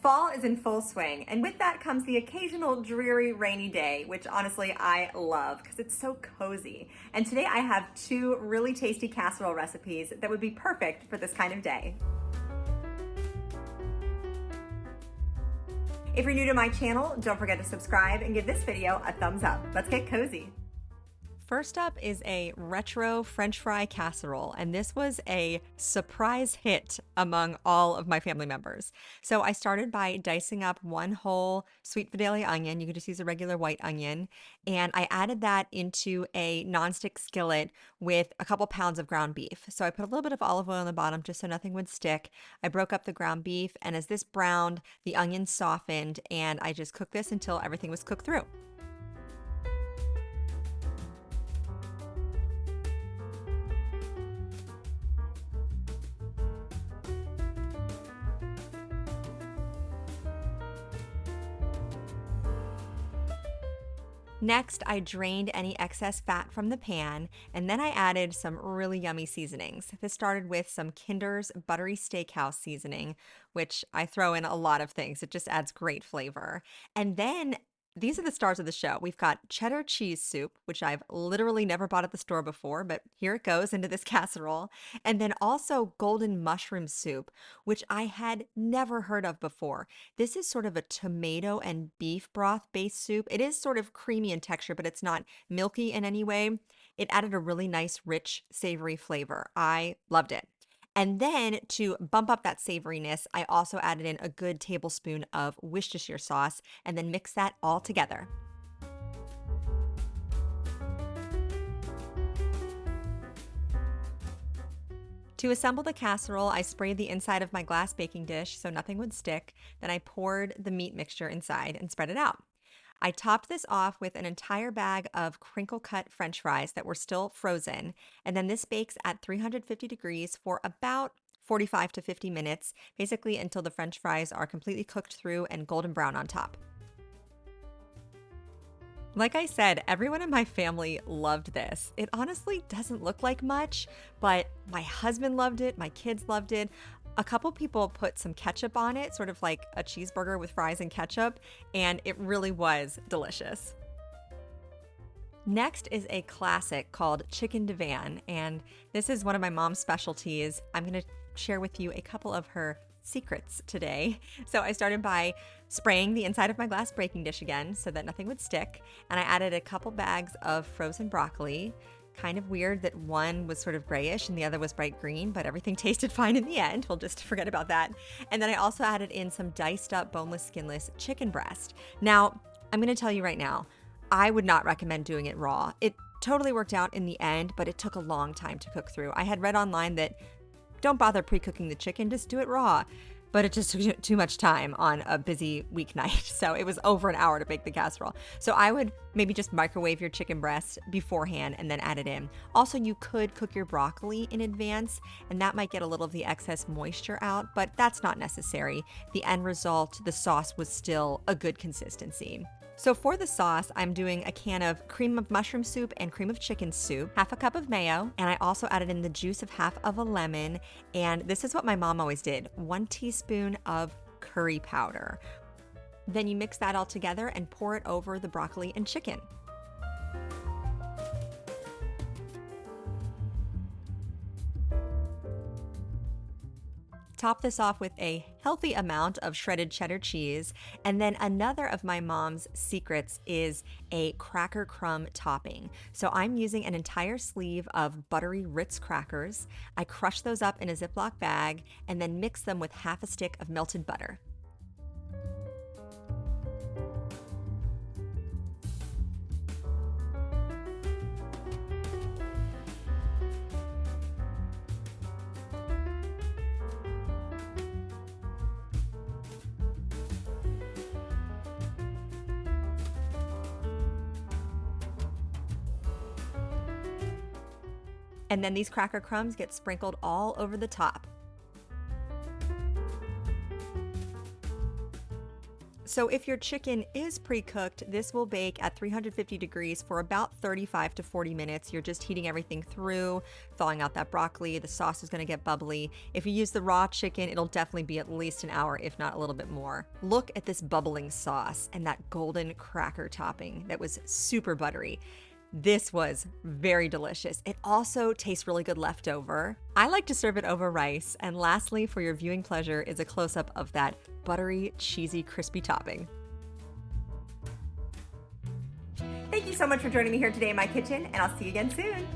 Fall is in full swing, and with that comes the occasional dreary rainy day, which honestly I love because it's so cozy. And today I have two really tasty casserole recipes that would be perfect for this kind of day. If you're new to my channel, don't forget to subscribe and give this video a thumbs up. Let's get cozy. First up is a retro French fry casserole, and this was a surprise hit among all of my family members. So I started by dicing up one whole sweet Vidalia onion. You can just use a regular white onion, and I added that into a nonstick skillet with a couple pounds of ground beef. So I put a little bit of olive oil on the bottom just so nothing would stick. I broke up the ground beef, and as this browned, the onion softened, and I just cooked this until everything was cooked through. Next, I drained any excess fat from the pan, and then I added some really yummy seasonings. This started with some Kinder's buttery steakhouse seasoning, which I throw in a lot of things. It just adds great flavor. And then these are the stars of the show. We've got cheddar cheese soup, which I've literally never bought at the store before, but here it goes into this casserole. And then also golden mushroom soup, which I had never heard of before. This is sort of a tomato and beef broth based soup. It is sort of creamy in texture, but it's not milky in any way. It added a really nice, rich, savory flavor. I loved it. And then to bump up that savoriness, I also added in a good tablespoon of Worcestershire sauce and then mix that all together. To assemble the casserole, I sprayed the inside of my glass baking dish so nothing would stick. Then I poured the meat mixture inside and spread it out. I topped this off with an entire bag of crinkle cut French fries that were still frozen, and then this bakes at 350 degrees for about 45 to 50 minutes, basically until the French fries are completely cooked through and golden brown on top. Like I said, everyone in my family loved this. It honestly doesn't look like much, but my husband loved it, my kids loved it. A couple people put some ketchup on it, sort of like a cheeseburger with fries and ketchup, and it really was delicious. Next is a classic called chicken Divan, and this is one of my mom's specialties. I'm going to share with you a couple of her secrets today. So I started by spraying the inside of my glass baking dish again so that nothing would stick, and I added a couple bags of frozen broccoli. Kind of weird that one was sort of grayish and the other was bright green, but everything tasted fine in the end. We'll just forget about that. And then I also added in some diced up boneless, skinless chicken breast. Now, I'm going to tell you right now, I would not recommend doing it raw. It totally worked out in the end, but it took a long time to cook through. I had read online that don't bother pre-cooking the chicken, just do it raw. But it just took too much time on a busy weeknight. So it was over an hour to bake the casserole. So I would maybe just microwave your chicken breast beforehand and then add it in. Also, you could cook your broccoli in advance, and that might get a little of the excess moisture out, but that's not necessary. The end result, the sauce was still a good consistency. So for the sauce, I'm doing a can of cream of mushroom soup and cream of chicken soup, half a cup of mayo, and I also added in the juice of half of a lemon. And this is what my mom always did, 1 teaspoon of curry powder. Then you mix that all together and pour it over the broccoli and chicken. Top this off with a healthy amount of shredded cheddar cheese. And then another of my mom's secrets is a cracker crumb topping. So I'm using an entire sleeve of buttery Ritz crackers. I crush those up in a Ziploc bag and then mix them with half a stick of melted butter. And then these cracker crumbs get sprinkled all over the top. So if your chicken is pre-cooked, this will bake at 350 degrees for about 35 to 40 minutes. You're just heating everything through, thawing out that broccoli. The sauce is going to get bubbly. If you use the raw chicken, it'll definitely be at least an hour, if not a little bit more. Look at this bubbling sauce and that golden cracker topping that was super buttery. This was very delicious. It also tastes really good leftover. I like to serve it over rice. And lastly, for your viewing pleasure, is a close-up of that buttery, cheesy, crispy topping. Thank you so much for joining me here today in my kitchen, and I'll see you again soon.